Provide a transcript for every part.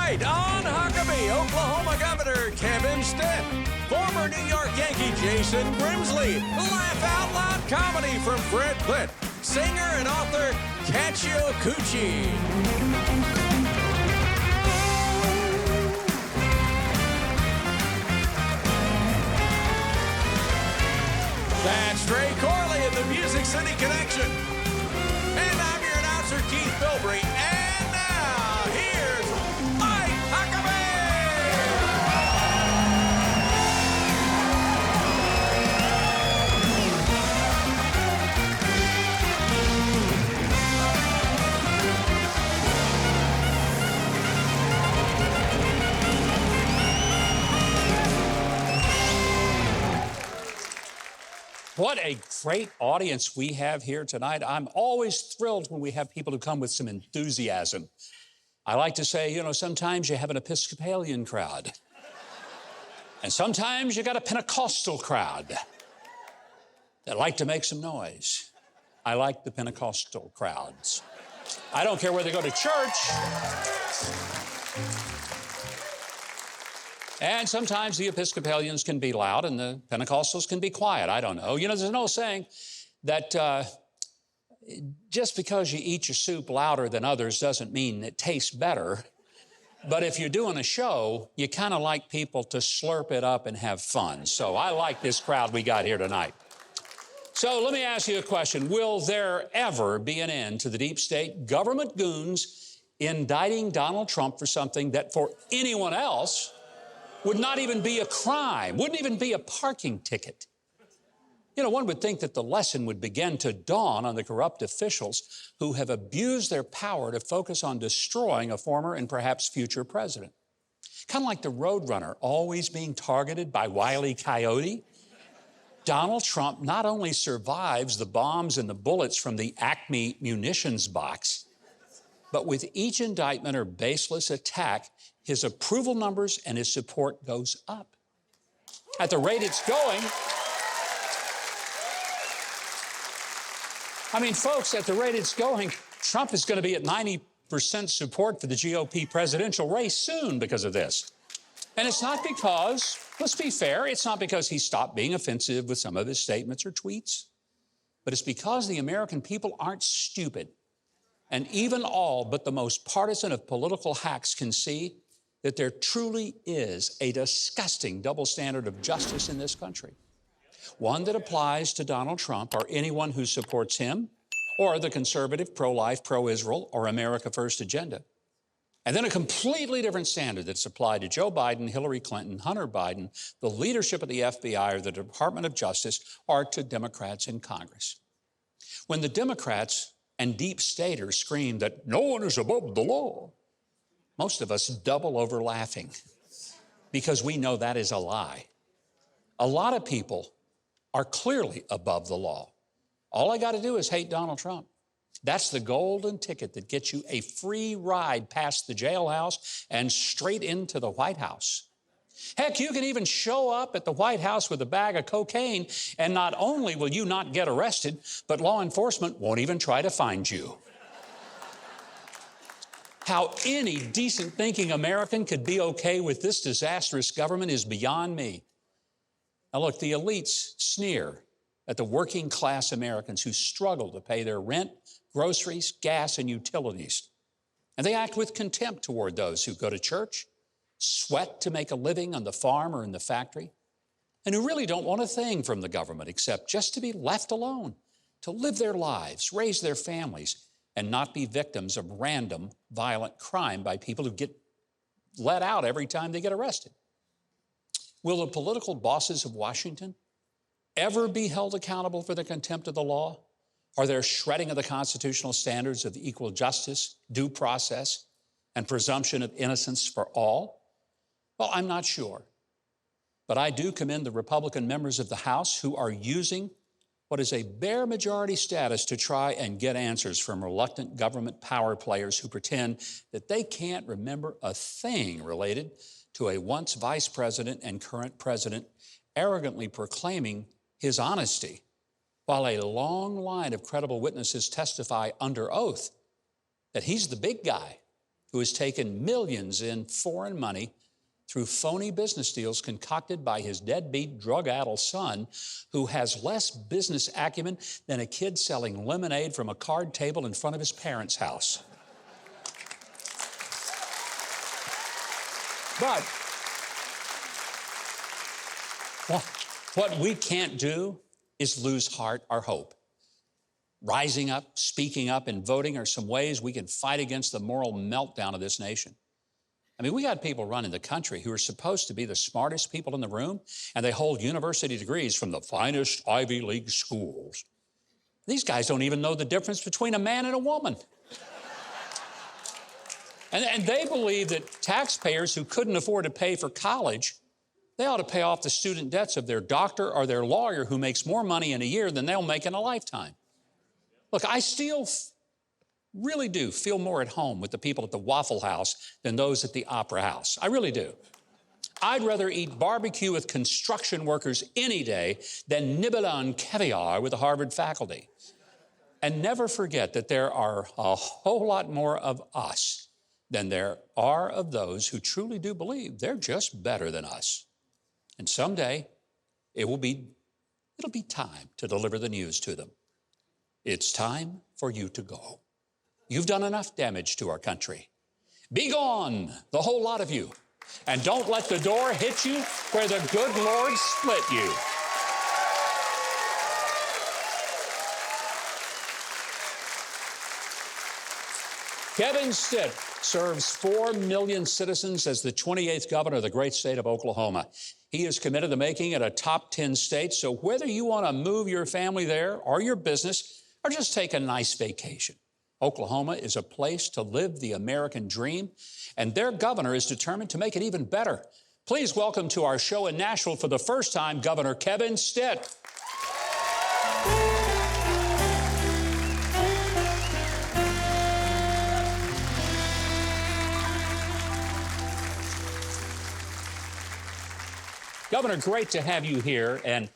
Tonight on Huckabee, Oklahoma Governor Kevin Stitt, former New York Yankee Jason Grimsley, laugh out loud comedy from Fred Klett, singer and author Kechi Okwuchi. That's Trey Corley of the Music City Connection. And I'm your announcer, Keith Bilbrey. And now, here's Mike Huckabee! What a great audience we have here tonight. I'm always thrilled when we have people who come with some enthusiasm. I like to say, you know, sometimes you have an Episcopalian crowd. And sometimes you got a Pentecostal crowd that like to make some noise. I like the Pentecostal crowds. I don't care where they go to church. And sometimes the Episcopalians can be loud and the Pentecostals can be quiet. I don't know. You know, there's an old saying that just because you eat your soup louder than others doesn't mean it tastes better. But if you're doing a show, you kind of like people to slurp it up and have fun. So I like this crowd we got here tonight. So let me ask you a question. Will there ever be an end to the deep state government goons indicting Donald Trump for something that for anyone else would not even be a crime, wouldn't even be a parking ticket? You know, one would think that the lesson would begin to dawn on the corrupt officials who have abused their power to focus on destroying a former and perhaps future president. Kind of like the Roadrunner always being targeted by Wile E. Coyote. Donald Trump not only survives the bombs and the bullets from the Acme munitions box, but with each indictment or baseless attack, his approval numbers and his support goes up. At the rate it's going, I mean, folks, at the rate it's going, Trump is going to be at 90% support for the GOP presidential race soon because of this. And it's not because, let's be fair, it's not because he stopped being offensive with some of his statements or tweets, but it's because the American people aren't stupid. And even all but the most partisan of political hacks can see that there truly is a disgusting double standard of justice in this country. One that applies to Donald Trump or anyone who supports him, or the conservative, pro-life, pro-Israel, or America First agenda. And then a completely different standard that's applied to Joe Biden, Hillary Clinton, Hunter Biden, the leadership of the FBI or the Department of Justice, or to Democrats in Congress. When the Democrats and deep staters scream that no one is above the law, most of us double over laughing because we know that is a lie. A lot of people are clearly above the law. All I got to do is hate Donald Trump. That's the golden ticket that gets you a free ride past the jailhouse and straight into the White House. Heck, you can even show up at the White House with a bag of cocaine, and not only will you not get arrested, but law enforcement won't even try to find you. How any decent-thinking American could be okay with this disastrous government is beyond me. Now look, the elites sneer at the working-class Americans who struggle to pay their rent, groceries, gas, and utilities. And they act with contempt toward those who go to church, sweat to make a living on the farm or in the factory, and who really don't want a thing from the government except just to be left alone, to live their lives, raise their families, and not be victims of random violent crime by people who get let out every time they get arrested. Will the political bosses of Washington ever be held accountable for their contempt of the law or their shredding of the constitutional standards of equal justice, due process, and presumption of innocence for all? Well, I'm not sure. But I do commend the Republican members of the House who are using what is a bare majority status to try and get answers from reluctant government power players who pretend that they can't remember a thing related to a once vice president and current president arrogantly proclaiming his honesty, while a long line of credible witnesses testify under oath that he's the big guy who has taken millions in foreign money through phony business deals concocted by his deadbeat, drug-addled son, who has less business acumen than a kid selling lemonade from a card table in front of his parents' house. But what we can't do is lose heart or hope. Rising up, speaking up, and voting are some ways we can fight against the moral meltdown of this nation. I mean, we got people running the country who are supposed to be the smartest people in the room, and they hold university degrees from the finest Ivy League schools. These guys don't even know the difference between a man and a woman. And they believe that taxpayers who couldn't afford to pay for college, they ought to pay off the student debts of their doctor or their lawyer who makes more money in a year than they'll make in a lifetime. Look, I still really do feel more at home with the people at the Waffle House than those at the Opera House. I really do. I'd rather eat barbecue with construction workers any day than nibble on caviar with the Harvard faculty. And never forget that there are a whole lot more of us than there are of those who truly do believe they're just better than us. And someday, it'll be time to deliver the news to them. It's time for you to go. You've done enough damage to our country. Be gone, the whole lot of you. And don't let the door hit you where the good Lord split you. Kevin Stitt serves 4 million citizens as the 28th governor of the great state of Oklahoma. He is committed to making it a top 10 state, so whether you want to move your family there or your business or just take a nice vacation, Oklahoma is a place to live the American dream, and their governor is determined to make it even better. Please welcome to our show in Nashville for the first time, Governor Kevin Stitt. Governor, great to have you here. And,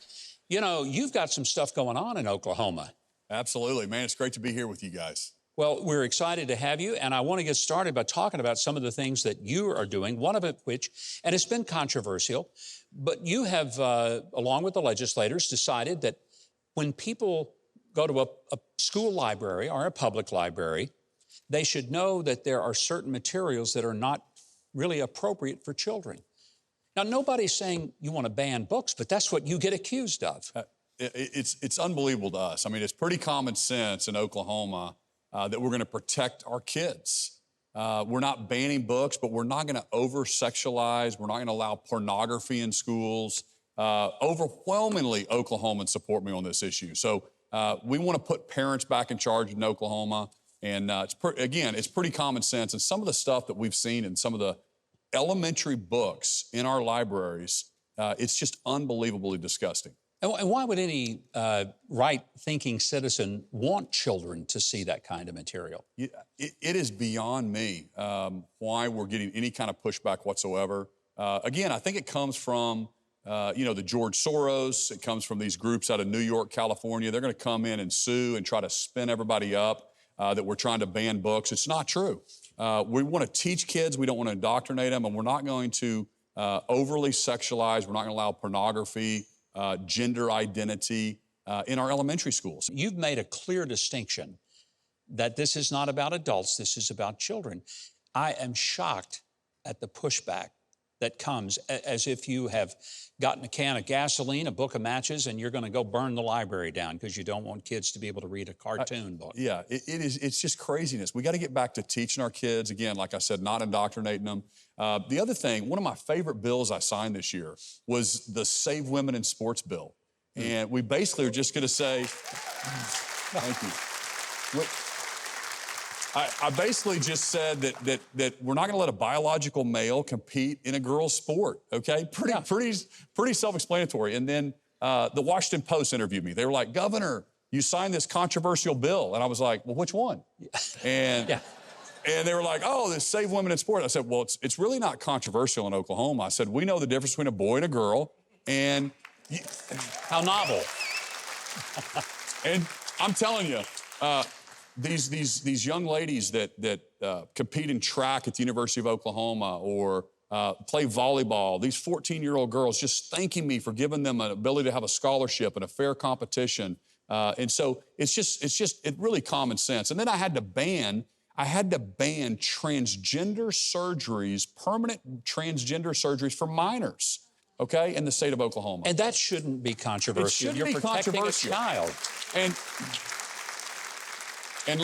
you know, you've got some stuff going on in Oklahoma. Absolutely, man. It's great to be here with you guys. Well, we're excited to have you, and I want to get started by talking about some of the things that you are doing, one of which, and it's been controversial, but you have, along with the legislators, decided that when people go to a school library or a public library, they should know that there are certain materials that are not really appropriate for children. Now, nobody's saying you want to ban books, but that's what you get accused of. It's unbelievable to us. I mean, it's pretty common sense in Oklahoma that we're going to protect our kids. We're not banning books, but we're not going to over-sexualize. We're not going to allow pornography in schools. Overwhelmingly, Oklahomans support me on this issue. So we want to put parents back in charge in Oklahoma. And it's pretty common sense. And some of the stuff that we've seen in some of the elementary books in our libraries, it's just unbelievably disgusting. And why would any right-thinking citizen want children to see that kind of material? It is beyond me why we're getting any kind of pushback whatsoever. Again, I think it comes from, the George Soros. It comes from these groups out of New York, California. They're going to come in and sue and try to spin everybody up that we're trying to ban books. It's not true. We want to teach kids. We don't want to indoctrinate them, and we're not going to overly sexualize. We're not going to allow pornography, gender identity in our elementary schools. You've made a clear distinction that this is not about adults, this is about children. I am shocked at the pushback that comes as if you have gotten a can of gasoline, a book of matches, and you're going to go burn the library down because you don't want kids to be able to read a cartoon book. Yeah, it's just craziness. We got to get back to teaching our kids, again, like I said, not indoctrinating them. The other thing, one of my favorite bills I signed this year was the Save Women in Sports bill. And we basically are just going to say, thank you. I basically just said that we're not going to let a biological male compete in a girl's sport, okay? Pretty self-explanatory. And then the Washington Post interviewed me. They were like, Governor, you signed this controversial bill. And I was like, well, which one? And they were like, oh, this Save Women in Sport. I said, well, it's really not controversial in Oklahoma. I said, we know the difference between a boy and a girl. And how novel. And I'm telling you, these young ladies that compete in track at the University of Oklahoma or play volleyball, these 14-year-old girls just thanking me for giving them an ability to have a scholarship and a fair competition. And so it's really common sense. And then I had to ban transgender surgeries, permanent transgender surgeries for minors, okay, in the state of Oklahoma. And that shouldn't be controversial. You're protecting a child. And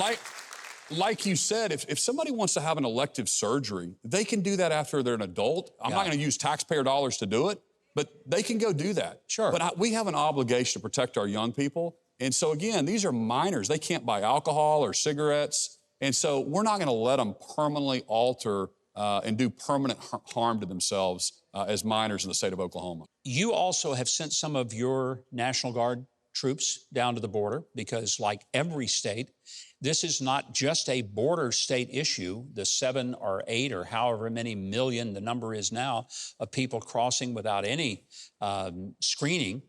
like you said, if somebody wants to have an elective surgery, they can do that after they're an adult. I'm not going to use taxpayer dollars to do it, but they can go do that. Sure. But we have an obligation to protect our young people. And so, again, these are minors. They can't buy alcohol or cigarettes. And so we're not going to let them permanently alter and do permanent harm to themselves as minors in the state of Oklahoma. You also have sent some of your National Guard troops down to the border because, like every state, this is not just a border state issue. The 7 or 8 or however many million the number is now of people crossing without any screening.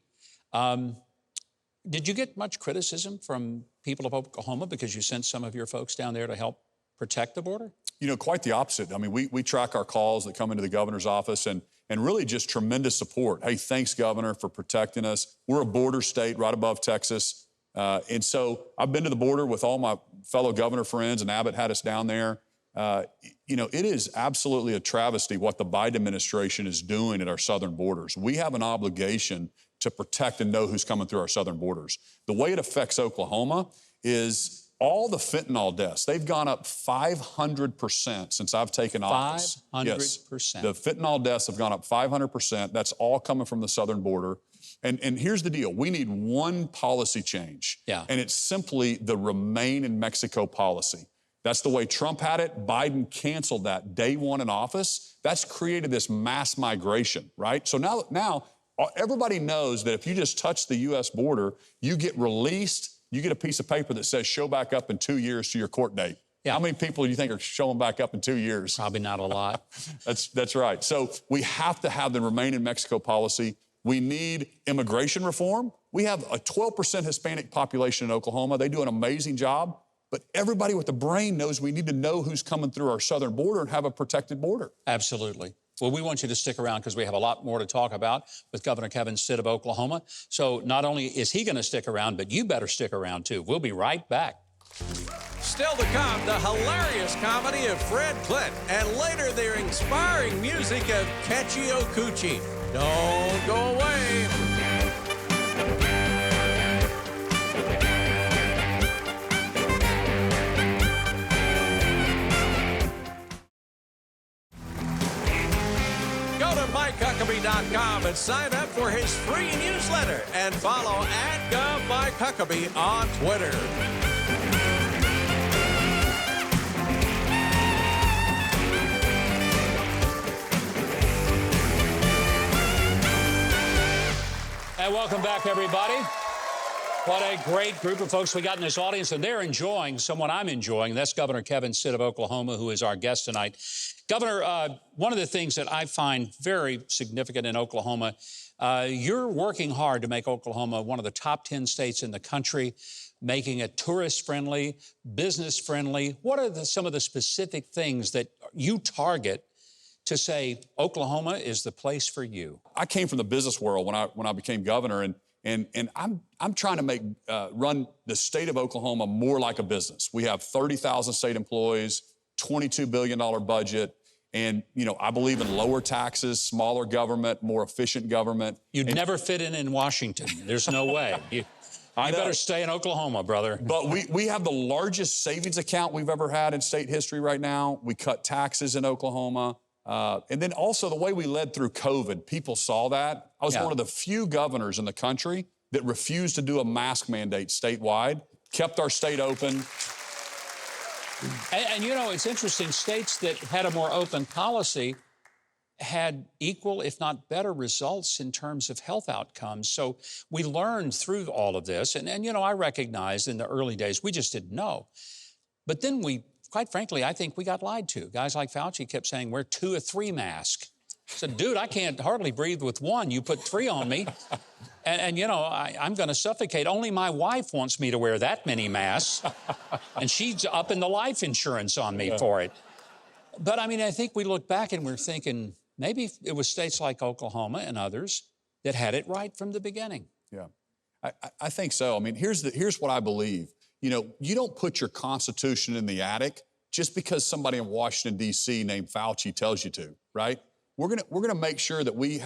Did you get much criticism from people of Oklahoma because you sent some of your folks down there to help protect the border? You know, quite the opposite. I mean, we track our calls that come into the governor's office and really just tremendous support. Hey, thanks, Governor, for protecting us. We're a border state right above Texas. And so I've been to the border with all my fellow governor friends, and Abbott had us down there. You know, it is absolutely a travesty what the Biden administration is doing at our southern borders. We have an obligation to protect and know who's coming through our southern borders. The way it affects Oklahoma is all the fentanyl deaths. They've gone up 500% since I've taken office. 500%? Yes. The fentanyl deaths have gone up 500%. That's all coming from the southern border. And here's the deal. We need one policy change. Yeah. And it's simply the Remain in Mexico policy. That's the way Trump had it. Biden canceled that day one in office. That's created this mass migration, right? So now everybody knows that if you just touch the U.S. border, you get released, you get a piece of paper that says show back up in 2 years to your court date. Yeah. How many people do you think are showing back up in 2 years? Probably not a lot. That's right. So we have to have the Remain in Mexico policy. We need immigration reform. We have a 12% Hispanic population in Oklahoma. They do an amazing job. But everybody with a brain knows we need to know who's coming through our southern border and have a protected border. Absolutely. Well, we want you to stick around because we have a lot more to talk about with Governor Kevin Stitt of Oklahoma. So not only is he going to stick around, but you better stick around too. We'll be right back. Still to come, the hilarious comedy of Fred Klett, and later the inspiring music of Kechi Okwuchi. Don't go away. Go to MikeHuckabee.com and sign up for his free newsletter and follow @GovMikeHuckabee on Twitter. And welcome back, everybody. What a great group of folks we got in this audience, and they're enjoying someone I'm enjoying. That's Governor Kevin Stitt of Oklahoma, who is our guest tonight. Governor, one of the things that I find very significant in Oklahoma, you're working hard to make Oklahoma one of the top 10 states in the country, making it tourist-friendly, business-friendly. What are some of the specific things that you target to say Oklahoma is the place for you? I came from the business world when I became governor, and I'm trying to run the state of Oklahoma more like a business. We have 30,000 state employees, $22 billion budget, and I believe in lower taxes, smaller government, more efficient government. You'd never fit in Washington. There's no way. You better stay in Oklahoma, brother. But we have the largest savings account we've ever had in state history right now. We cut taxes in Oklahoma. And then also the way we led through COVID, people saw that. I was one of the few governors in the country that refused to do a mask mandate statewide, kept our state open. And it's interesting, states that had a more open policy had equal, if not better, results in terms of health outcomes. So we learned through all of this. And I recognized in the early days, we just didn't know. But then quite frankly, I think we got lied to. Guys like Fauci kept saying, wear 2 or 3 masks. I said, dude, I can't hardly breathe with 1. You put 3 on me. And you know, I'm going to suffocate. Only my wife wants me to wear that many masks. And she's upping the life insurance on me for it. But I mean, I think we look back and we're thinking maybe it was states like Oklahoma and others that had it right from the beginning. Yeah, I think so. I mean, here's what I believe. You know, you don't put your Constitution in the attic just because somebody in Washington, D.C. named Fauci tells you to, right? We're gonna make sure that we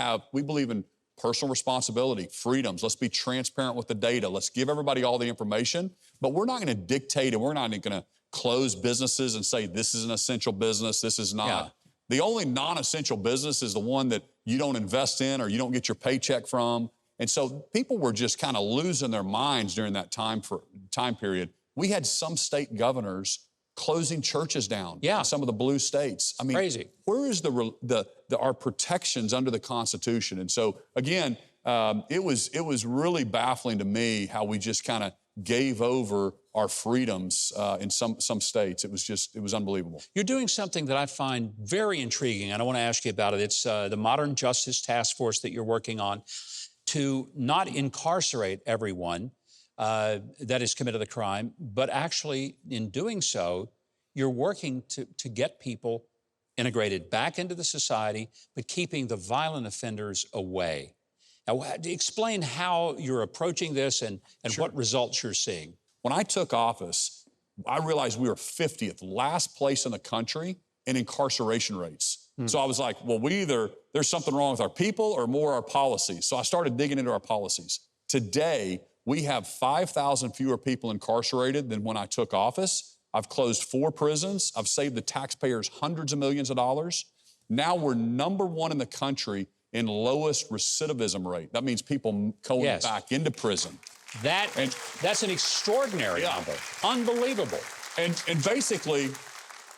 believe in personal responsibility, freedoms. Let's be transparent with the data. Let's give everybody all the information, but we're not gonna dictate and we're not gonna close businesses and say this is an essential business, this is not. Yeah. The only non-essential business is the one that you don't invest in or you don't get your paycheck from. And so people were just kind of losing their minds during that time period. We had some state governors closing churches down in some of the blue states. I mean, crazy. Where is our protections under the Constitution? And so again, it was really baffling to me how we just kind of gave over our freedoms in some states. It was unbelievable. You're doing something that I find very intriguing, and I want to ask you about it. It's the Modern Justice Task Force that you're working on to not incarcerate everyone that is committed a crime, but actually in doing so, you're working to get people integrated back into the society, but keeping the violent offenders away. Now, explain how you're approaching this and what results you're seeing. When I took office, I realized we were 50th, last place in the country in incarceration rates. So I was like, well, there's something wrong with our people or more our policies. So I started digging into our policies. Today, we have 5,000 fewer people incarcerated than when I took office. I've closed 4 prisons. I've saved the taxpayers hundreds of millions of dollars. Now we're #1 in the country in lowest recidivism rate. That means people going back into prison. That's an extraordinary number. Unbelievable. And basically,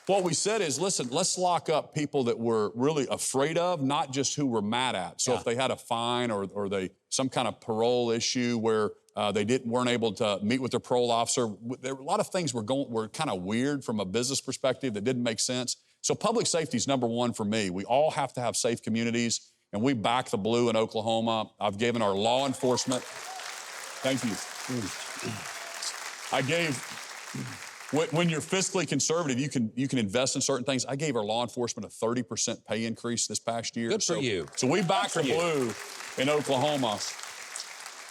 what we said is, listen, let's lock up people that we're really afraid of, not just who we're mad at. So if they had a fine or some kind of parole issue where they weren't able to meet with their parole officer, there were a lot of things were kind of weird from a business perspective that didn't make sense. So public safety is #1 for me. We all have to have safe communities, and we back the blue in Oklahoma. I've given our law enforcement. Thank you. When you're fiscally conservative, you can invest in certain things. I gave our law enforcement a 30% pay increase this past year. Good for you. So we back the blue in Oklahoma.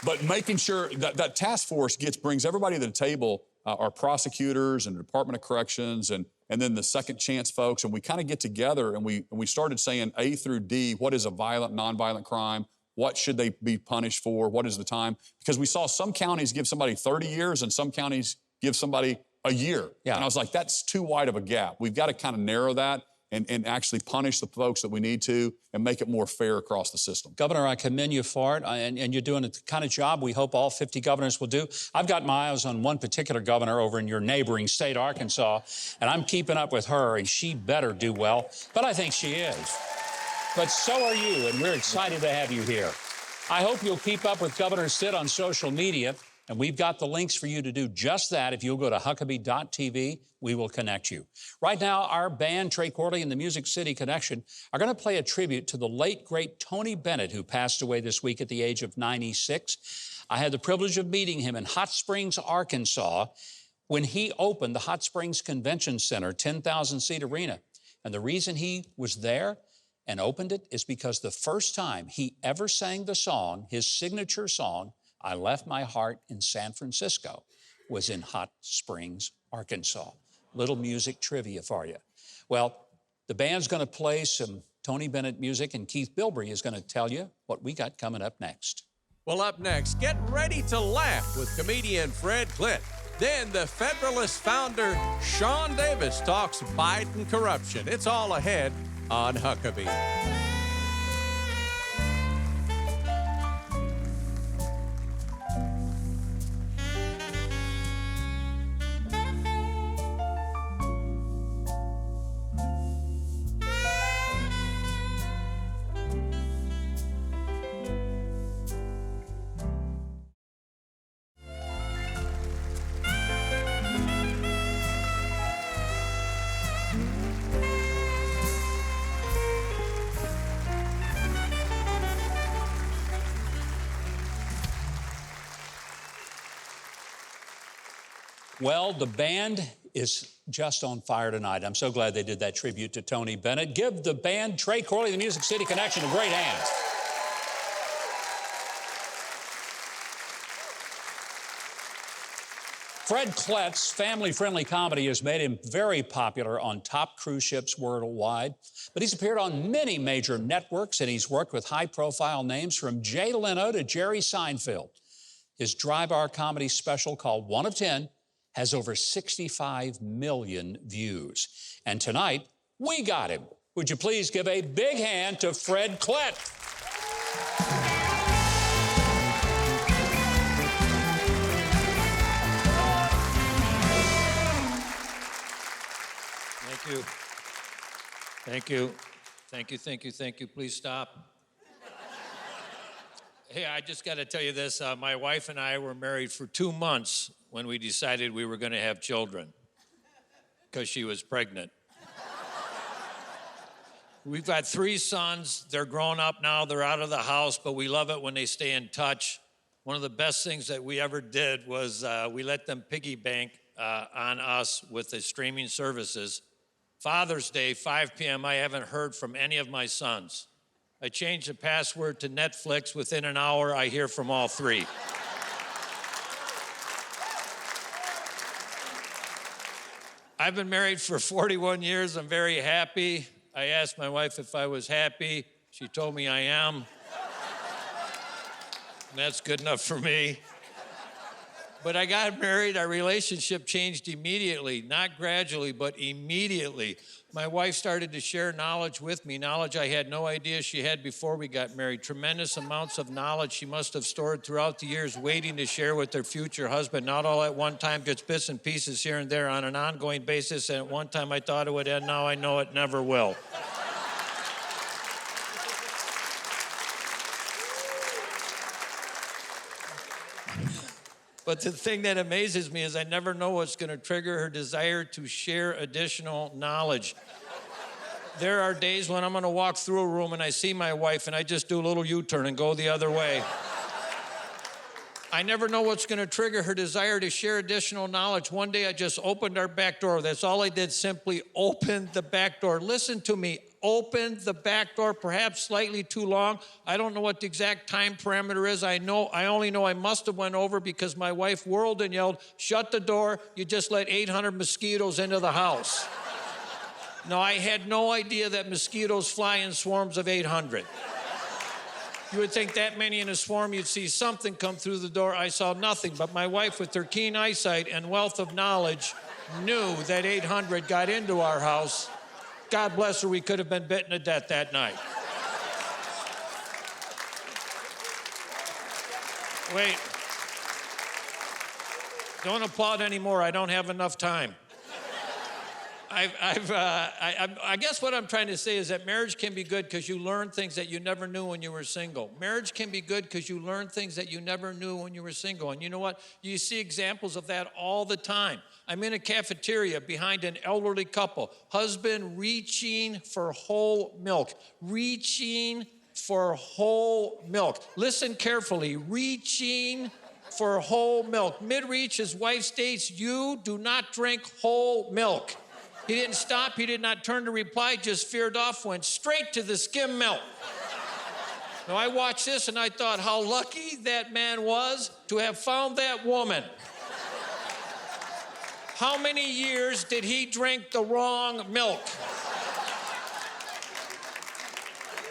But making sure that task force brings everybody to the table, our prosecutors and the Department of Corrections and then the second chance folks, and we kind of get together and we started saying A through D, what is a violent, nonviolent crime? What should they be punished for? What is the time? Because we saw some counties give somebody 30 years and some counties give somebody a year. Yeah. And I was like, that's too wide of a gap. We've got to kind of narrow that and actually punish the folks that we need to and make it more fair across the system. Governor, I commend you for it, and you're doing the kind of job we hope all 50 governors will do. I've got my eyes on one particular governor over in your neighboring state, Arkansas, and I'm keeping up with her, and she better do well, but I think she is. But so are you, and we're excited to have you here. I hope you'll keep up with Governor Stitt on social media, and we've got the links for you to do just that. If you'll go to Huckabee.tv, we will connect you. Right now, our band, Trey Corley and the Music City Connection, are going to play a tribute to the late, great Tony Bennett, who passed away this week at the age of 96. I had the privilege of meeting him in Hot Springs, Arkansas, when he opened the Hot Springs Convention Center, 10,000-seat arena. And the reason he was there and opened it is because the first time he ever sang the song, his signature song, I Left My Heart in San Francisco, was in Hot Springs, Arkansas. Little music trivia for you. Well, the band's going to play some Tony Bennett music, and Keith Bilbrey is going to tell you what we got coming up next. Well, up next, get ready to laugh with comedian Fred Klett. Then the Federalist founder, Sean Davis, talks Biden corruption. It's all ahead on Huckabee. Well, the band is just on fire tonight. I'm so glad they did that tribute to Tony Bennett. Give the band, Trey Corley, the Music City Connection, a great hand. Fred Klett's family-friendly comedy has made him very popular on top cruise ships worldwide, but he's appeared on many major networks, and he's worked with high-profile names from Jay Leno to Jerry Seinfeld. His dry bar comedy special called 1 of 10 has over 65 million views. And tonight, we got him. Would you please give a big hand to Fred Klett? Thank you. Thank you. Thank you, thank you, thank you. Please stop. Hey, I just got to tell you this. My wife and I were married for 2 months when we decided we were going to have children because she was pregnant. We've got 3 sons. They're grown up now. They're out of the house, but we love it when they stay in touch. One of the best things that we ever did was we let them piggy bank on us with the streaming services. Father's Day, 5 p.m., I haven't heard from any of my sons. I changed the password to Netflix. Within an hour, I hear from all 3. I've been married for 41 years. I'm very happy. I asked my wife if I was happy. She told me I am. And that's good enough for me. But I got married, our relationship changed immediately, not gradually, but immediately. My wife started to share knowledge with me, knowledge I had no idea she had before we got married. Tremendous amounts of knowledge she must have stored throughout the years, waiting to share with her future husband, not all at one time, just bits and pieces here and there on an ongoing basis. And at one time I thought it would end, now I know it never will. But the thing that amazes me is I never know what's going to trigger her desire to share additional knowledge. There are days when I'm going to walk through a room and I see my wife and I just do a little U-turn and go the other way. I never know what's going to trigger her desire to share additional knowledge. One day I just opened our back door. That's all I did, simply opened the back door. Listen to me. Opened the back door, perhaps slightly too long. I don't know what the exact time parameter is. I only know I must have went over because my wife whirled and yelled, "Shut the door, you just let 800 mosquitoes into the house." Now, I had no idea that mosquitoes fly in swarms of 800. You would think that many in a swarm, you'd see something come through the door. I saw nothing, but my wife, with her keen eyesight and wealth of knowledge, knew that 800 got into our house. God bless her, we could have been bitten to death that night. Wait. Don't applaud anymore. I don't have enough time. I guess what I'm trying to say is that marriage can be good because you learn things that you never knew when you were single. Marriage can be good because you learn things that you never knew when you were single. And you know what? You see examples of that all the time. I'm in a cafeteria behind an elderly couple. Husband reaching for whole milk. Reaching for whole milk. Listen carefully. Reaching for whole milk. Mid-reach, his wife states, "You do not drink whole milk." He didn't stop, he did not turn to reply, just veered off, went straight to the skim milk. Now, I watched this and I thought how lucky that man was to have found that woman. How many years did he drink the wrong milk?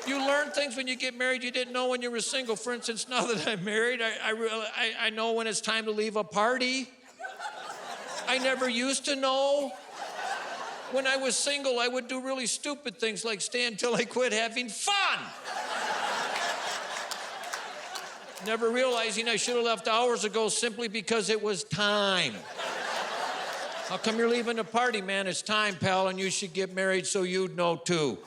You learn things when you get married you didn't know when you were single. For instance, now that I'm married, I know when it's time to leave a party. I never used to know. When I was single, I would do really stupid things like stay until I quit having fun. Never realizing I should have left hours ago simply because it was time. How come you're leaving the party, man? It's time, pal, and you should get married so you'd know too.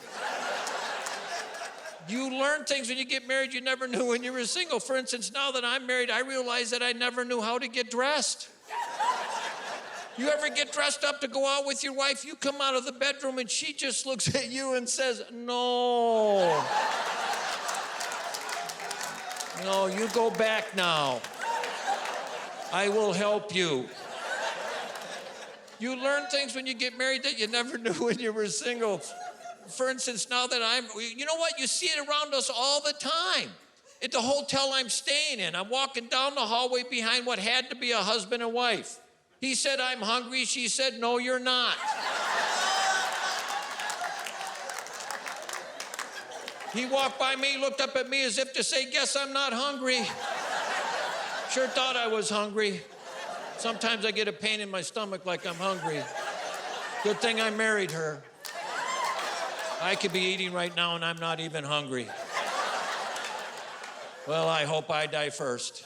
You learn things when you get married you never knew when you were single. For instance, now that I'm married, I realize that I never knew how to get dressed. You ever get dressed up to go out with your wife? You come out of the bedroom and she just looks at you and says, "No. No, you go back now. I will help you." You learn things when you get married that you never knew when you were single. For instance, now that you know what? You see it around us all the time. At the hotel I'm staying in, I'm walking down the hallway behind what had to be a husband and wife. He said, I'm hungry. She said, no, you're not. He walked by me, looked up at me as if to say, guess I'm not hungry. Sure thought I was hungry. Sometimes I get a pain in my stomach like I'm hungry. Good thing I married her. I could be eating right now and I'm not even hungry. Well, I hope I die first.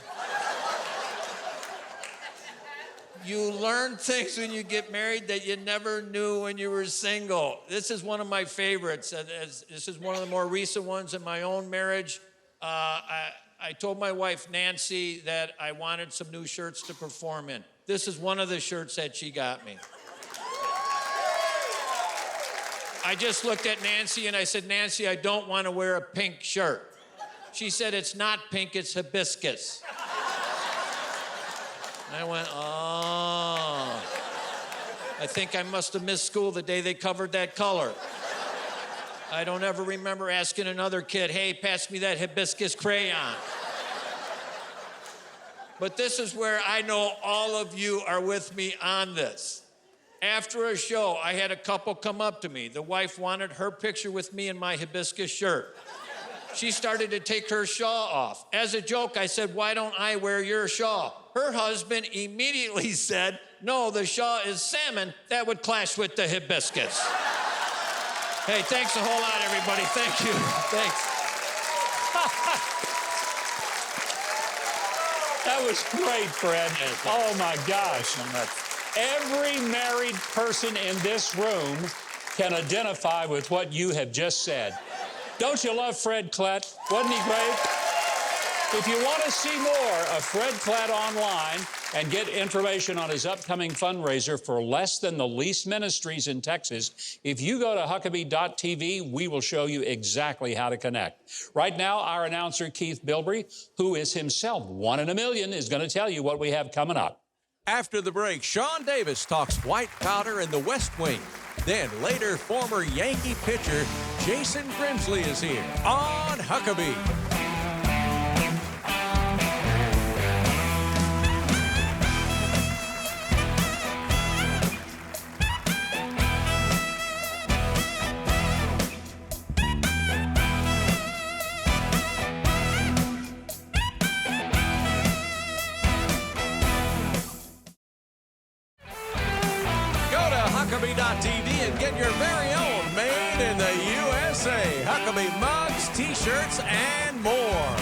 You learn things when you get married that you never knew when you were single. This is one of my favorites. This is one of the more recent ones in my own marriage. I told my wife, Nancy, that I wanted some new shirts to perform in. This is one of the shirts that she got me. I just looked at Nancy and I said, Nancy, I don't want to wear a pink shirt. She said, it's not pink, it's hibiscus. And I went, oh. I think I must have missed school the day they covered that color. I don't ever remember asking another kid, hey, pass me that hibiscus crayon. But this is where I know all of you are with me on this. After a show, I had a couple come up to me. The wife wanted her picture with me in my hibiscus shirt. She started to take her shawl off. As a joke, I said, why don't I wear your shawl? Her husband immediately said, no, the shawl is salmon. That would clash with the hibiscus. Hey, thanks a whole lot, everybody. Thank you. Thanks. That was great, Fred. Oh, my gosh. Every married person in this room can identify with what you have just said. Don't you love Fred Klett? Wasn't he great? If you want to see more of Fred Klett online and get information on his upcoming fundraiser for Less Than the Least Ministries in Texas, if you go to Huckabee.tv, we will show you exactly how to connect. Right now, our announcer, Keith Bilbrey, who is himself one in a million, is going to tell you what we have coming up. After the break, Sean Davis talks white powder in the West Wing. Then later, former Yankee pitcher Jason Grimsley is here on Huckabee. Huckabee.tv and get your very own made in the USA Huckabee mugs, t-shirts, and more.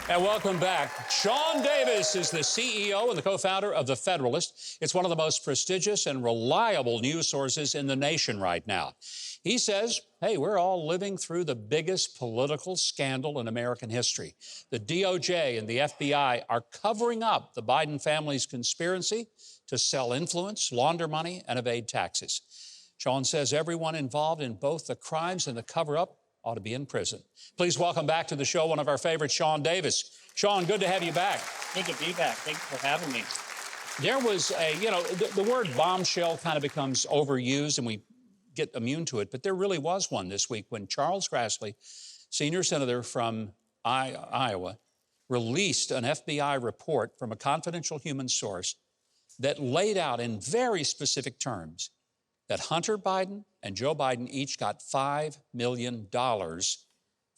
And welcome back. Sean Davis is the CEO and the co-founder of the Federalist. It's one of the most prestigious and reliable news sources in the nation right now. He says, hey, we're all living through the biggest political scandal in American history. The DOJ and the FBI are covering up the Biden family's conspiracy to sell influence, launder money, and evade taxes. Sean says everyone involved in both the crimes and the cover-up ought to be in prison. Please welcome back to the show one of our favorites, Sean Davis. Sean, good to have you back. Good to be back. Thank you for having me. There was a, the word bombshell kind of becomes overused and we get immune to it, but there really was one this week when Charles Grassley, senior senator from Iowa, released an FBI report from a confidential human source that laid out in very specific terms that Hunter Biden and Joe Biden each got $5 million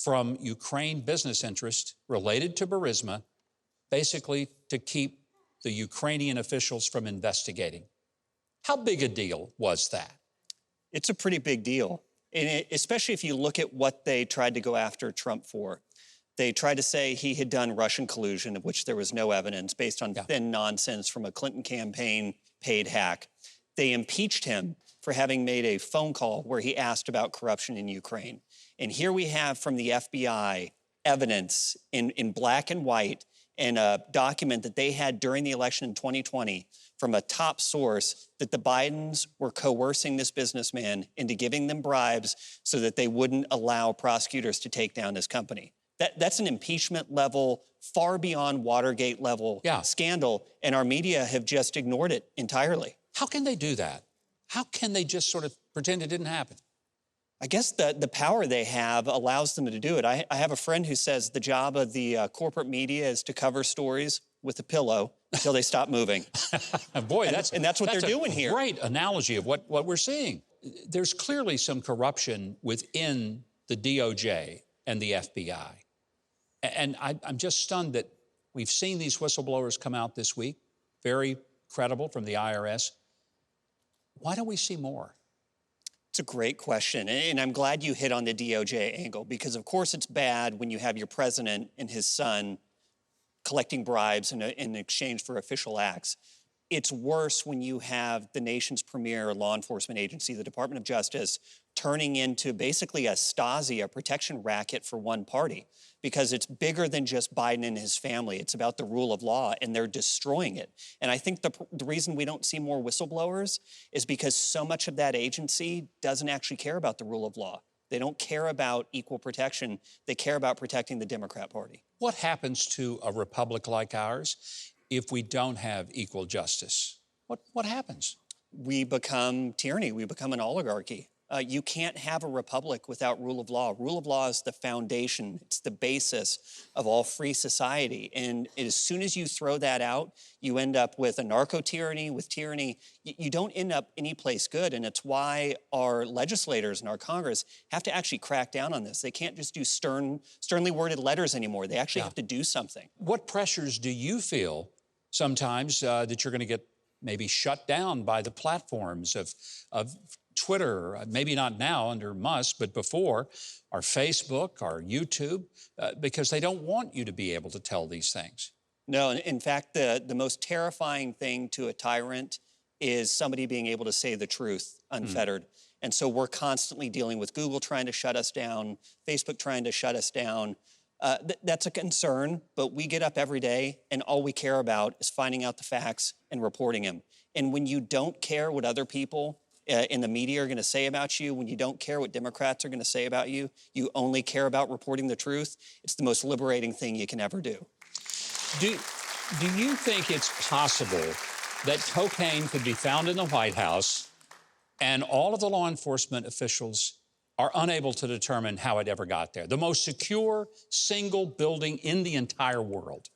from Ukraine business interests related to Burisma, basically to keep the Ukrainian officials from investigating. How big a deal was that? It's a pretty big deal, and especially if you look at what they tried to go after Trump for. They tried to say he had done Russian collusion, of which there was no evidence, based on thin nonsense from a Clinton campaign paid hack. They impeached him for having made a phone call where he asked about corruption in Ukraine. And here we have from the FBI evidence in black and white in a document that they had during the election in 2020 from a top source that the Bidens were coercing this businessman into giving them bribes so that they wouldn't allow prosecutors to take down this company. That's an impeachment level, far beyond Watergate level scandal, and our media have just ignored it entirely. How can they do that? How can they just sort of pretend it didn't happen? I guess the power they have allows them to do it. I have a friend who says the job of the corporate media is to cover stories with a pillow until they stop moving. Boy, that's what they're doing here. Great analogy of what we're seeing. There's clearly some corruption within the DOJ and the FBI. And I'm just stunned that we've seen these whistleblowers come out this week, very credible from the IRS. Why don't we see more? It's a great question, and I'm glad you hit on the DOJ angle, because of course it's bad when you have your president and his son collecting bribes in exchange for official acts. It's worse when you have the nation's premier law enforcement agency, the Department of Justice, turning into basically a Stasi, a protection racket for one party, because it's bigger than just Biden and his family. It's about the rule of law, and they're destroying it. And I think the reason we don't see more whistleblowers is because so much of that agency doesn't actually care about the rule of law. They don't care about equal protection. They care about protecting the Democrat Party. What happens to a republic like ours if we don't have equal justice? What happens? We become tyranny. We become an oligarchy. You can't have a republic without rule of law. Rule of law is the foundation. It's the basis of all free society. And as soon as you throw that out, you end up with a narco-tyranny, with tyranny. You don't end up anyplace good. And it's why our legislators and our Congress have to actually crack down on this. They can't just do sternly worded letters anymore. They actually have to do something. What pressures do you feel sometimes that you're going to get maybe shut down by the platforms of Twitter, maybe not now under Musk, but before, our Facebook, our YouTube, because they don't want you to be able to tell these things? No, in fact, the most terrifying thing to a tyrant is somebody being able to say the truth unfettered. And so we're constantly dealing with Google trying to shut us down, Facebook trying to shut us down. That's a concern, but we get up every day and all we care about is finding out the facts and reporting them. And when you don't care what other people in the media are going to say about you, when you don't care what Democrats are going to say about you, you only care about reporting the truth, it's the most liberating thing you can ever do. Do you think it's possible that cocaine could be found in the White House and all of the law enforcement officials are unable to determine how it ever got there? The most secure single building in the entire world.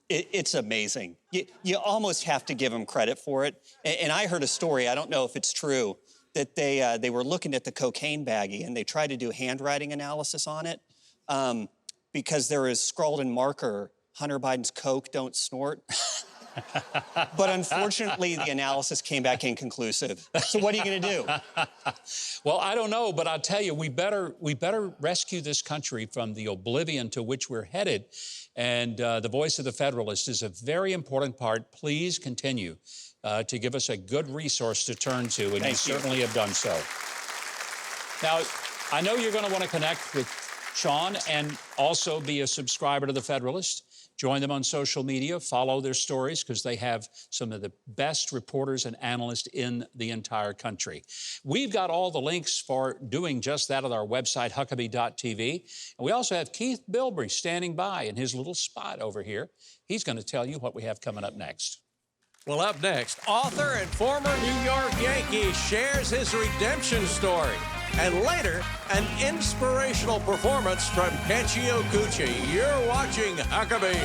It's amazing. You almost have to give them credit for it. And I heard a story, I don't know if it's true, that they were looking at the cocaine baggie and they tried to do handwriting analysis on it because there is scrawled in marker, Hunter Biden's coke, don't snort. But unfortunately, the analysis came back inconclusive. So what are you going to do? Well, I don't know, but I'll tell you, we better rescue this country from the oblivion to which we're headed. And the voice of the Federalist is a very important part. Please continue to give us a good resource to turn to, and you certainly have done so. Now, I know you're going to want to connect with Sean and also be a subscriber to the Federalist. Join them on social media, follow their stories, because they have some of the best reporters and analysts in the entire country. We've got all the links for doing just that at our website, Huckabee.tv. And we also have Keith Bilbrey standing by in his little spot over here. He's going to tell you what we have coming up next. Well, up next, author and former New York Yankee shares his redemption story. And later, an inspirational performance from Kechi Okwuchi. You're watching Huckabee.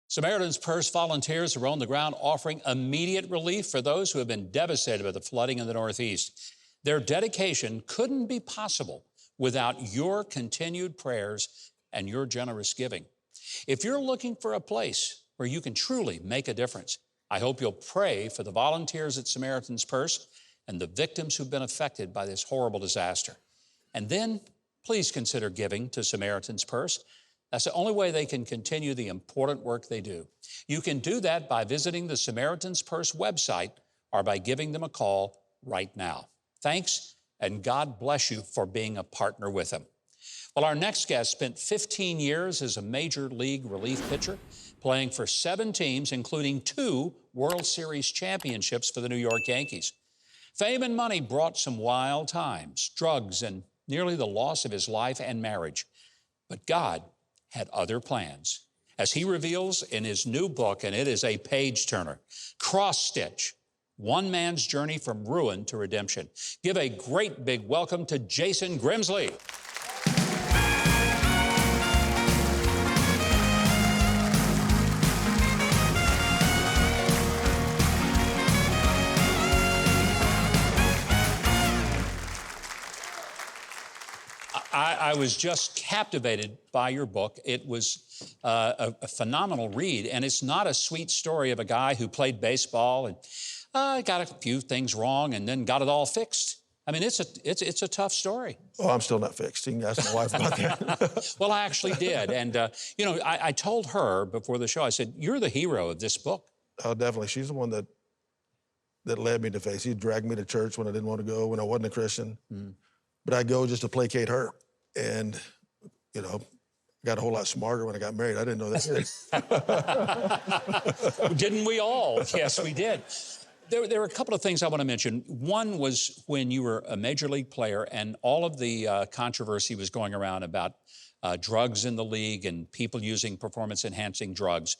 Samaritan's Purse volunteers are on the ground offering immediate relief for those who have been devastated by the flooding in the Northeast. Their dedication couldn't be possible without your continued prayers and your generous giving. If you're looking for a place where you can truly make a difference, I hope you'll pray for the volunteers at Samaritan's Purse and the victims who've been affected by this horrible disaster. And then please consider giving to Samaritan's Purse. That's the only way they can continue the important work they do. You can do that by visiting the Samaritan's Purse website or by giving them a call right now. Thanks, and God bless you for being a partner with them. Well, our next guest spent 15 years as a major league relief pitcher, playing for 7 teams, including 2 World Series championships for the New York Yankees. Fame and money brought some wild times, drugs, and nearly the loss of his life and marriage. But God had other plans, as he reveals in his new book, and it is a page-turner, Cross Stitch, One Man's Journey from Ruin to Redemption. Give a great big welcome to Jason Grimsley. I was just captivated by your book. It was a phenomenal read, and it's not a sweet story of a guy who played baseball and got a few things wrong and then got it all fixed. I mean, it's a tough story. Oh, I'm still not fixed. You can ask my wife about that. Well, I actually did, and you know, I told her before the show. I said, "You're the hero of this book." Oh, definitely. She's the one that led me to faith. She dragged me to church when I didn't want to go, when I wasn't a Christian. But I'd go just to placate her. And, you know, got a whole lot smarter when I got married. I didn't know that. Didn't we all? Yes, we did. There were a couple of things I want to mention. One was when you were a major league player and all of the controversy was going around about drugs in the league and people using performance-enhancing drugs.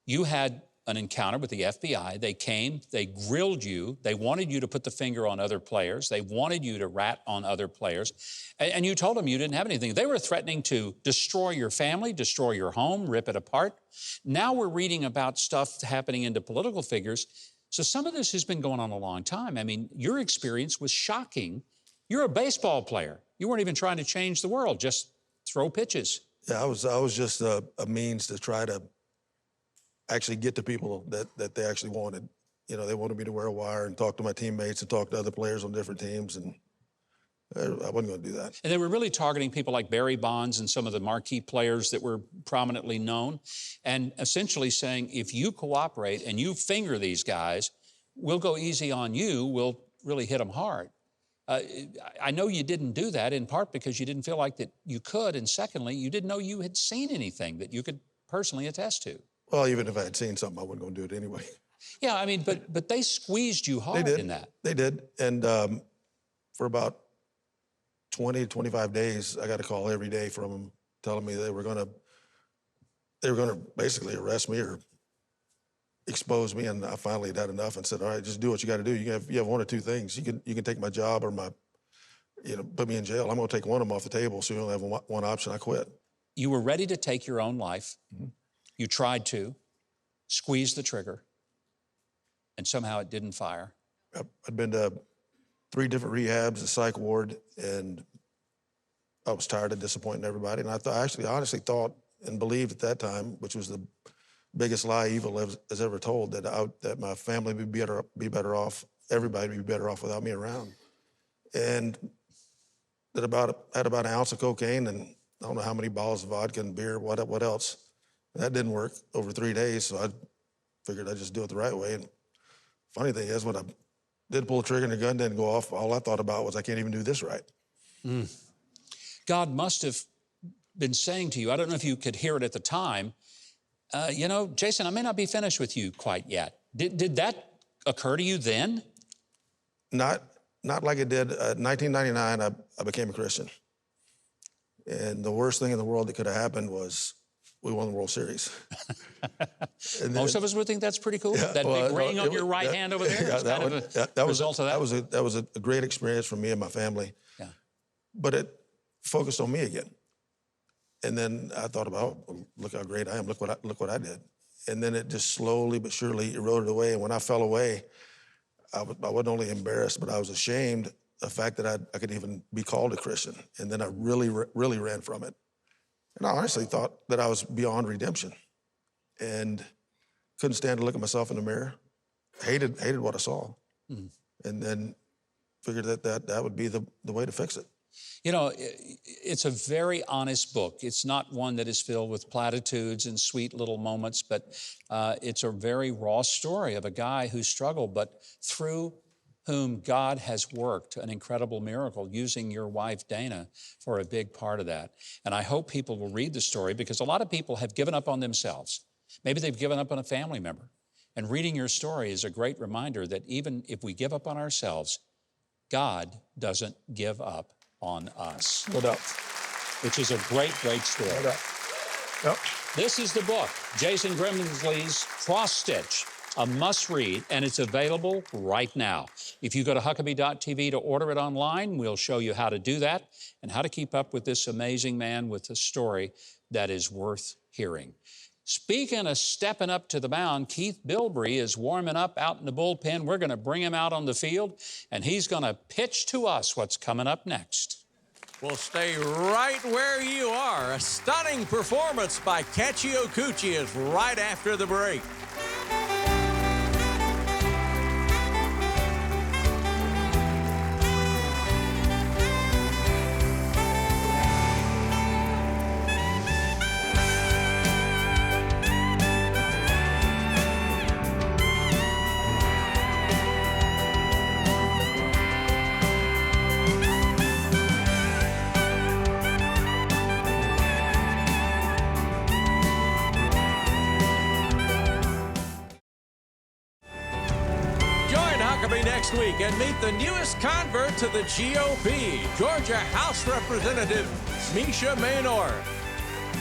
You had an encounter with the FBI. They came, they grilled you, they wanted you to put the finger on other players, they wanted you to rat on other players, and you told them you didn't have anything. They were threatening to destroy your family, destroy your home, rip it apart. Now we're reading about stuff happening into political figures. So some of this has been going on a long time. I mean, your experience was shocking. You're a baseball player. You weren't even trying to change the world, just throw pitches. Yeah, I was just a means to try to actually get to people that they actually wanted. You know, they wanted me to wear a wire and talk to my teammates and talk to other players on different teams, and I wasn't going to do that. And they were really targeting people like Barry Bonds and some of the marquee players that were prominently known, and essentially saying, if you cooperate and you finger these guys, we'll go easy on you, we'll really hit them hard. I know you didn't do that, in part because you didn't feel like that you could, and secondly, you didn't know you had seen anything that you could personally attest to. Well, even if I had seen something, I wasn't going to do it anyway. Yeah, I mean, but they squeezed you hard in that. They did. And for about 20, 25 days, I got a call every day from them telling me they were going to basically arrest me or expose me. And I finally had enough and said, all right, just do what you got to do. You have one or two things. You can take my job or put me in jail. I'm going to take one of them off the table, so you only have one option. I quit. You were ready to take your own life. Mm-hmm. You tried to squeeze the trigger, and somehow it didn't fire. I'd been to 3 different rehabs, a psych ward, and I was tired of disappointing everybody. And I honestly thought and believed at that time, which was the biggest lie evil has ever told, that my family would be better off, everybody would be better off without me around. And that had about an ounce of cocaine and I don't know how many bottles of vodka and beer, what else. That didn't work over 3 days, so I figured I'd just do it the right way. And funny thing is, when I did pull the trigger and the gun didn't go off, all I thought about was I can't even do this right. God must have been saying to you, I don't know if you could hear it at the time, you know, Jason, I may not be finished with you quite yet. Did that occur to you then? Not like it did. 1999, I became a Christian. And the worst thing in the world that could have happened was we won the World Series. Most of us would think that's pretty cool. Yeah, that big ring on your right hand over there. Yeah, that was a great experience for me and my family. Yeah. But it focused on me again. And then I thought about, oh, look how great I am. Look what I did. And then it just slowly but surely eroded away. And when I fell away, I wasn't only embarrassed, but I was ashamed the fact that I could even be called a Christian. And then I really ran from it. And I honestly thought that I was beyond redemption and couldn't stand to look at myself in the mirror. Hated what I saw. And then figured that would be the way to fix it. You know, it's a very honest book. It's not one that is filled with platitudes and sweet little moments, but it's a very raw story of a guy who struggled, but through whom God has worked an incredible miracle, using your wife, Dana, for a big part of that. And I hope people will read the story, because a lot of people have given up on themselves. Maybe they've given up on a family member. And reading your story is a great reminder that even if we give up on ourselves, God doesn't give up on us. No doubt. Which is a great, great story. No doubt. Yep. This is the book, Jason Grimsley's Cross Stitch, a must-read, and it's available right now. If you go to Huckabee.tv to order it online, we'll show you how to do that and how to keep up with this amazing man with a story that is worth hearing. Speaking of stepping up to the mound, Keith Bilbrey is warming up out in the bullpen. We're going to bring him out on the field, and he's going to pitch to us what's coming up next. Well, stay right where you are. A stunning performance by Kechi Okwuchi is right after the break. Next week and meet the newest convert to the GOP, Georgia House Representative Misha Maynor.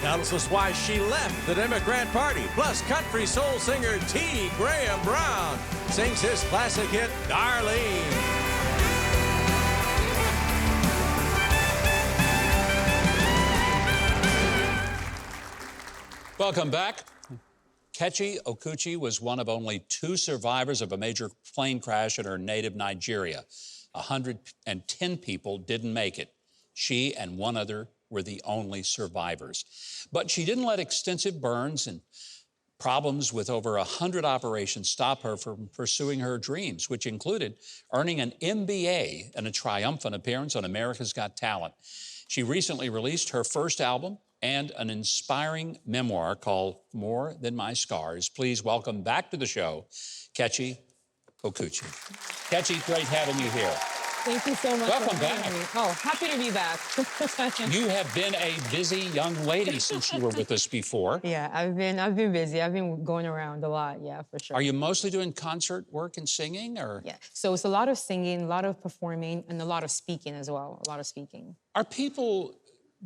Tells us why she left the Democrat Party. Plus, country soul singer T. Graham Brown sings his classic hit, Darlene. Welcome back. Kechi Okwuchi was one of only 2 survivors of a major plane crash in her native Nigeria. 110 people didn't make it. She and one other were the only survivors. But she didn't let extensive burns and problems with over 100 operations stop her from pursuing her dreams, which included earning an MBA and a triumphant appearance on America's Got Talent. She recently released her first album and an inspiring memoir called More Than My Scars. Please welcome back to the show, Kechi Okwuchi. Kechi, great having you here. Thank you so much. Welcome back. Oh, happy to be back. You have been a busy young lady since you were with us before. Yeah, I've been busy. I've been going around a lot, yeah, for sure. Are you mostly doing concert work and singing, or? Yeah, so it's a lot of singing, a lot of performing, and a lot of speaking as well, a lot of speaking. Are people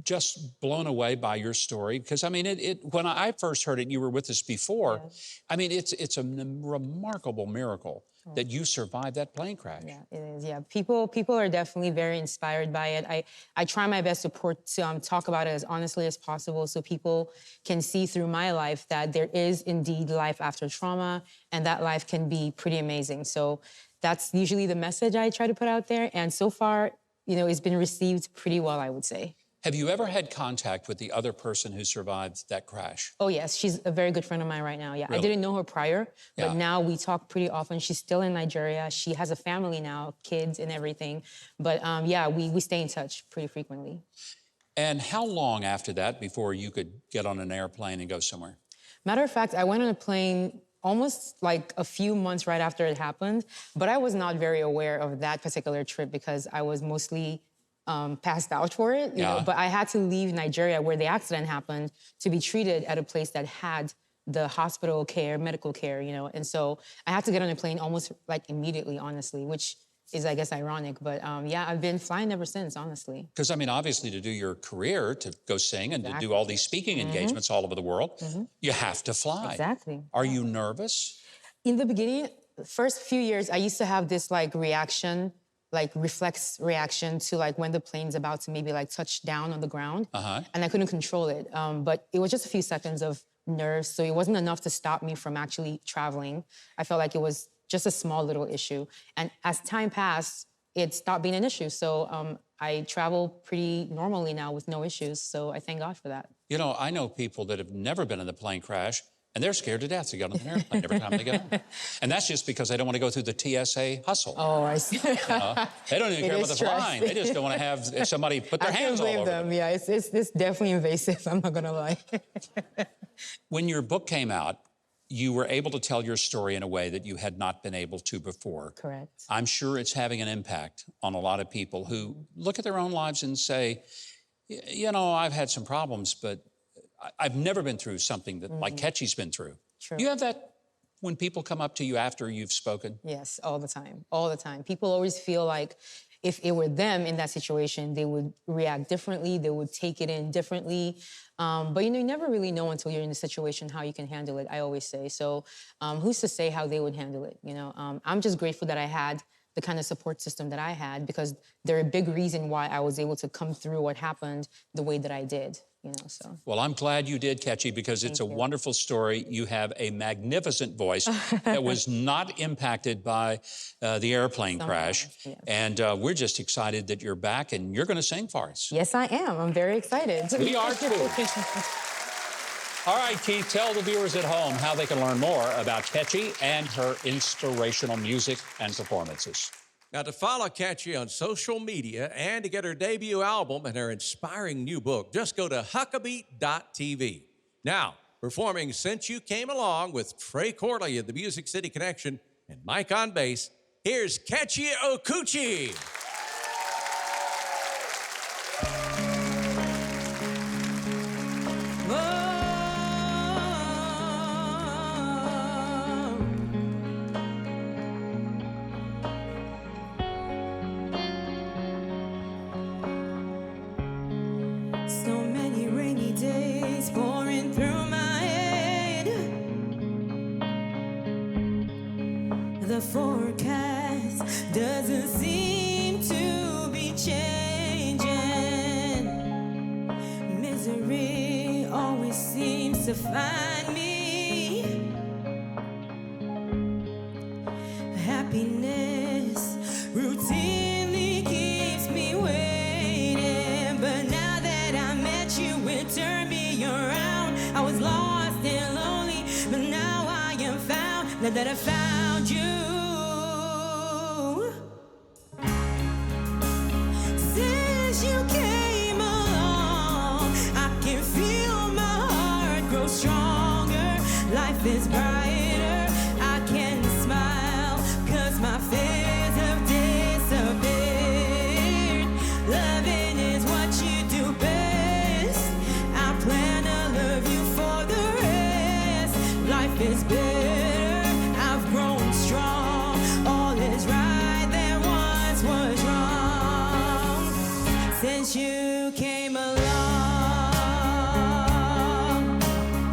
just blown away by your story? Because, I mean, when I first heard it, you were with us before. Yeah. I mean, it's a remarkable miracle that you survived that plane crash. Yeah, it is, yeah. People are definitely very inspired by it. I try my best to talk about it as honestly as possible so people can see through my life that there is indeed life after trauma, and that life can be pretty amazing. So that's usually the message I try to put out there, and so far, you know, it's been received pretty well, I would say. Have you ever had contact with the other person who survived that crash? Oh, yes. She's a very good friend of mine right now. Yeah, Really? I didn't know her prior, but Yeah. now we talk pretty often. She's still in Nigeria. She has a family now, kids and everything. But yeah, we stay in touch pretty frequently. And how long after that before you could get on an airplane and go somewhere? Matter of fact, I went on a plane almost like a few months right after it happened, but I was not very aware of that particular trip because I was mostly passed out for it, you know, but I had to leave Nigeria where the accident happened to be treated at a place that had the hospital care, medical care, you know, and so I had to get on a plane almost like immediately, honestly, which is, I guess, ironic, but yeah, I've been flying ever since, honestly. Because, I mean, obviously to do your career, to go sing and to do all these speaking engagements all over the world, you have to fly. Exactly. Are you nervous? In the beginning, first few years, I used to have this like reaction, like reflex reaction to like when the plane's about to maybe like touch down on the ground, and I couldn't control it. But it was just a few seconds of nerves, so it wasn't enough to stop me from actually traveling. I felt like it was just a small little issue. And as time passed, it stopped being an issue. So I travel pretty normally now with no issues, so I thank God for that. You know, I know people that have never been in the plane crash, And they're scared to death to get on an airplane every time they get on. And that's just because they don't want to go through the TSA hustle. Oh, I see. They don't even care about the flying. They just don't want to have somebody put their hands all over them. I can't blame them. Yeah, it's definitely invasive. I'm not going to lie. When your book came out, you were able to tell your story in a way that you had not been able to before. Correct. I'm sure it's having an impact on a lot of people who look at their own lives and say, you know, I've had some problems, but I've never been through something that like Kechi's been through. True. You have that when people come up to you after you've spoken? Yes, all the time, all the time. People always feel like if it were them in that situation, they would react differently, they would take it in differently. But you know, you never really know until you're in the situation how you can handle it, I always say. So who's to say how they would handle it, you know? I'm just grateful that I had the kind of support system that I had, because they're a big reason why I was able to come through what happened the way that I did, you know, so. Well, I'm glad you did, Kechi, because it's a wonderful story. You have a magnificent voice that was not impacted by the airplane crash. Yes. And we're just excited that you're back and you're going to sing for us. Yes, I am. I'm very excited. We are too. All right, Keith, tell the viewers at home how they can learn more about Kechi and her inspirational music and performances. Now, to follow Kechi on social media and to get her debut album and her inspiring new book, just go to Huckabee.tv. Now, performing Since You Came Along with Trey Corley of the Music City Connection and Mike on bass, here's Kechi Okwuchi. So many rainy days pouring through my head. The forecast doesn't seem to be changing. Misery always seems to find me. Happiness routinely keeps me waiting, but now that I met you, it turned me around. I was lost and lonely, but now I am found. Now that I found you, since you came along, I can feel my heart grow stronger. Life is brighter, I can smile, 'cause my fears have disappeared. Loving is what you do best. I plan to love you for the rest. Life is better, I've grown strong. All is right that once was wrong. Since you came along,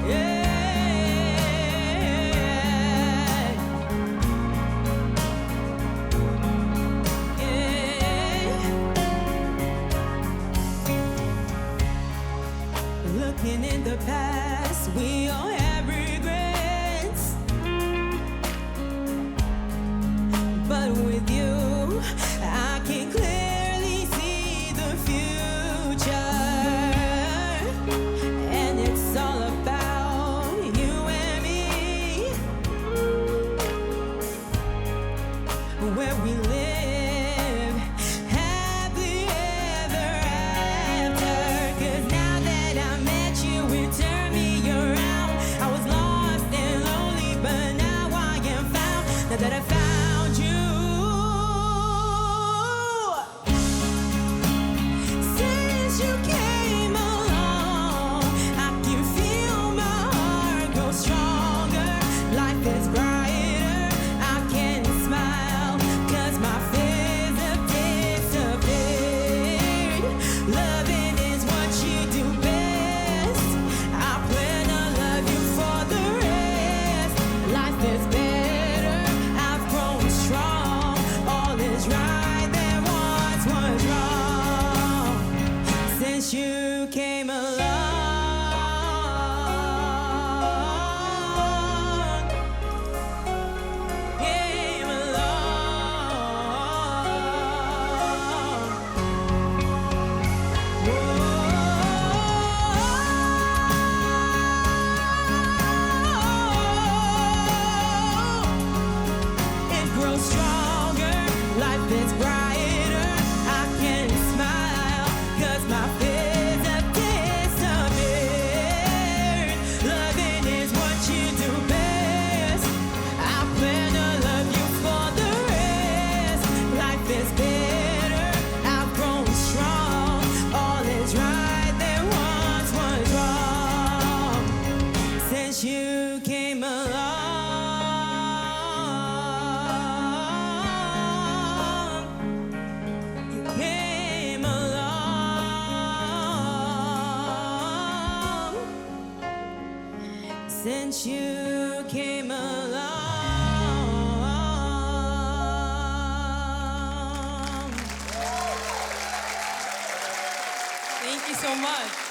yeah. Looking in the past, we all have regrets, but with you, I can clearly see the future, and it's all about you and me, where we live happily ever after. 'Cause now that I met you, it turned me around. I was lost and lonely, but now I am found. Now that I found you, since you came along, I can feel my heart grow stronger. Life is brighter, I can smile, 'cause my fears have disappeared. Loving is what you do best. I plan to love you for the rest. Life is better, I've grown strong. All is right that once was wrong. Since you came along, came along. since you came along. Thank you so much.